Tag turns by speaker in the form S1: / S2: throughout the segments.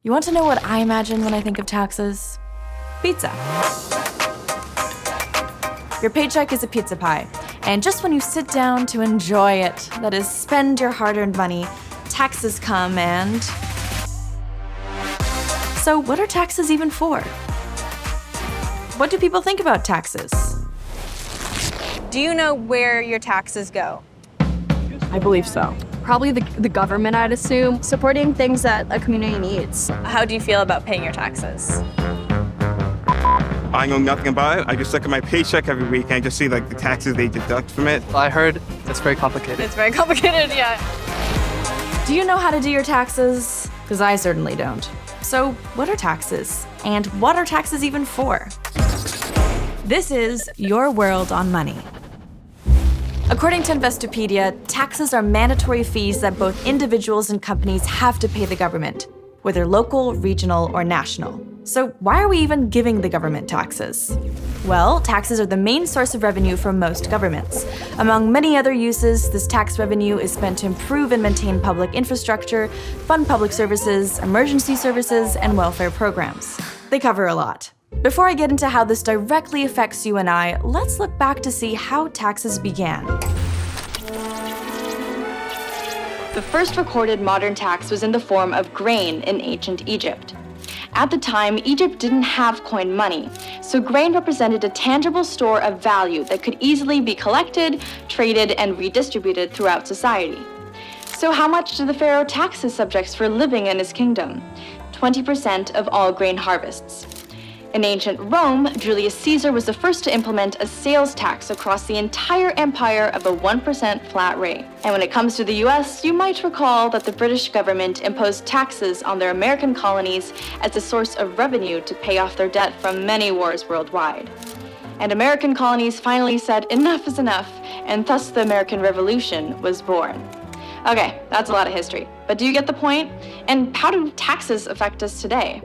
S1: You want to know what I imagine when I think of taxes? Pizza. Your paycheck is a pizza pie, and just when you sit down to enjoy it, that is, spend your hard-earned money, taxes come and... So what are taxes even for? What do people think about taxes?
S2: Do you know where your taxes go?
S3: I believe so.
S4: Probably the government, I'd assume, supporting things that a community needs.
S2: How do you feel about paying your taxes?
S5: I know nothing about it. I just look at my paycheck every week and I just see like the taxes they deduct from it.
S3: I heard it's very complicated.
S2: It's very complicated, yeah.
S1: Do you know how to do your taxes? Because I certainly don't. So what are taxes? And what are taxes even for? This is Your World on Money. According to Investopedia, taxes are mandatory fees that both individuals and companies have to pay the government, whether local, regional, or national. So why are we even giving the government taxes? Well, taxes are the main source of revenue for most governments. Among many other uses, this tax revenue is spent to improve and maintain public infrastructure, fund public services, emergency services, and welfare programs. They cover a lot. Before I get into how this directly affects you and I, let's look back to see how taxes began.
S4: The first recorded modern tax was in the form of grain in ancient Egypt. At the time, Egypt didn't have coin money, so grain represented a tangible store of value that could easily be collected, traded, and redistributed throughout society. So how much did the pharaoh tax his subjects for living in his kingdom? 20% of all grain harvests. In ancient Rome, Julius Caesar was the first to implement a sales tax across the entire empire of a 1% flat rate. And when it comes to the US, you might recall that the British government imposed taxes on their American colonies as a source of revenue to pay off their debt from many wars worldwide. And American colonies finally said enough is enough, and thus the American Revolution was born. Okay, that's a lot of history, but do you get the point? And how do taxes affect us today?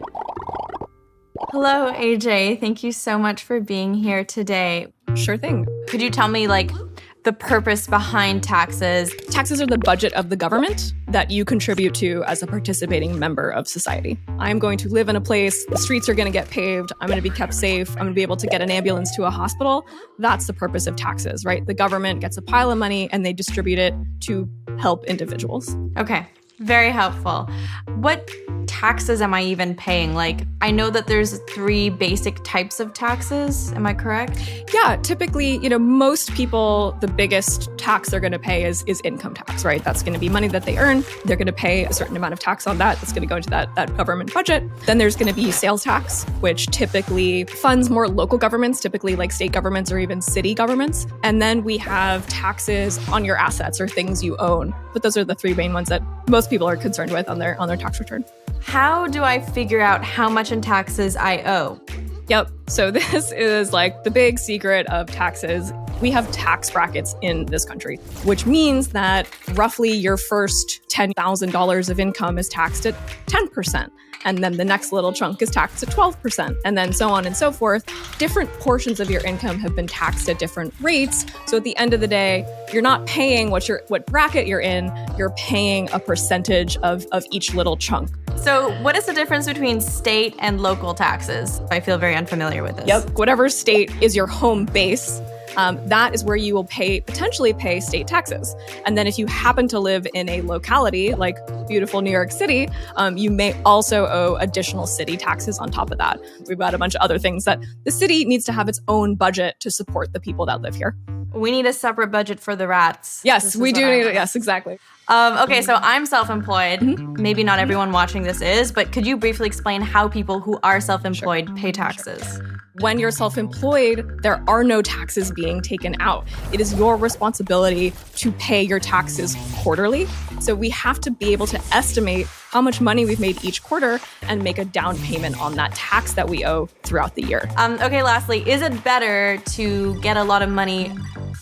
S1: Hello, AJ. Thank you so much for being here today.
S6: Sure thing.
S1: Could you tell me, the purpose behind taxes?
S6: Taxes are the budget of the government that you contribute to as a participating member of society. I'm going to live in a place, the streets are going to get paved, I'm going to be kept safe, I'm going to be able to get an ambulance to a hospital. That's the purpose of taxes, right? The government gets a pile of money and they distribute it to help individuals.
S1: Okay, very helpful. What taxes am I even paying? I know that there's 3 basic types of taxes. Am I correct?
S6: Yeah, typically, most people, the biggest tax they're going to pay is income tax, right? That's going to be money that they earn. They're going to pay a certain amount of tax on that. That's going to go into that government budget. Then there's going to be sales tax, which typically funds more local governments, typically like state governments or even city governments. And then we have taxes on your assets or things you own. But those are the 3 main ones that most people are concerned with on their tax return.
S1: How do I figure out how much in taxes I owe?
S6: Yep. So this is the big secret of taxes. We have tax brackets in this country, which means that roughly your first $10,000 of income is taxed at 10%. And then the next little chunk is taxed at 12%, and then so on and so forth. Different portions of your income have been taxed at different rates. So at the end of the day, you're not paying what bracket you're in, you're paying a percentage of each little chunk.
S1: So what is the difference between state and local taxes? I feel very unfamiliar with this.
S6: Yep. Whatever state is your home base, that is where you will potentially pay state taxes. And then if you happen to live in a locality like beautiful New York City, you may also owe additional city taxes on top of that. We've got a bunch of other things that the city needs to have its own budget to support the people that live here.
S1: We need a separate budget for the rats.
S6: Yes, we do need it. Yes, exactly.
S1: Okay, so I'm self-employed. Maybe not everyone watching this is, but could you briefly explain how people who are self-employed pay taxes?
S6: When you're self-employed, there are no taxes being taken out. It is your responsibility to pay your taxes quarterly. So we have to be able to estimate how much money we've made each quarter and make a down payment on that tax that we owe throughout the year.
S1: Okay, lastly, is it better to get a lot of money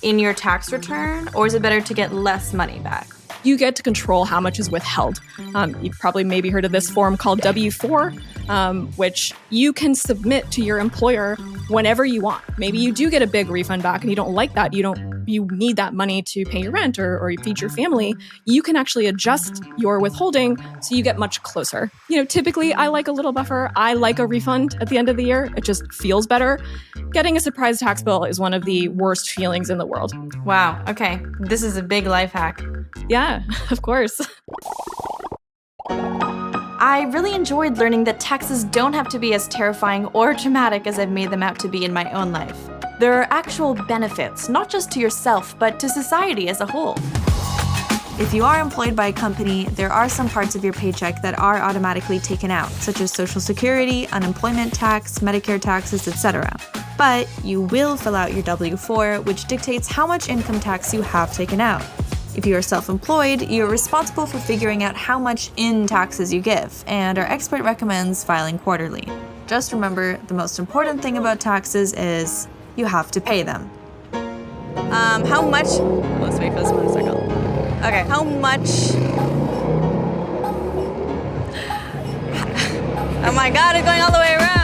S1: in your tax return, or is it better to get less money back?
S6: You get to control how much is withheld. You've probably maybe heard of this form called W-4, which you can submit to your employer whenever you want. Maybe you do get a big refund back and you don't like that. You don't you need that money to pay your rent or feed your family, you can actually adjust your withholding so you get much closer. Typically I like a little buffer. I like a refund at the end of the year. It just feels better. Getting a surprise tax bill is one of the worst feelings in the world.
S1: Wow, okay. This is a big life hack.
S6: Yeah, of course.
S1: I really enjoyed learning that taxes don't have to be as terrifying or traumatic as I've made them out to be in my own life. There are actual benefits, not just to yourself, but to society as a whole. If you are employed by a company, there are some parts of your paycheck that are automatically taken out, such as Social Security, unemployment tax, Medicare taxes, etc. But you will fill out your W-4, which dictates how much income tax you have taken out. If you are self-employed, you're responsible for figuring out how much in taxes you give, and our expert recommends filing quarterly. Just remember, the most important thing about taxes is you have to pay them.
S2: How much? Let's wait for this 1 second. Okay, how much? Oh my God, it's going all the way around.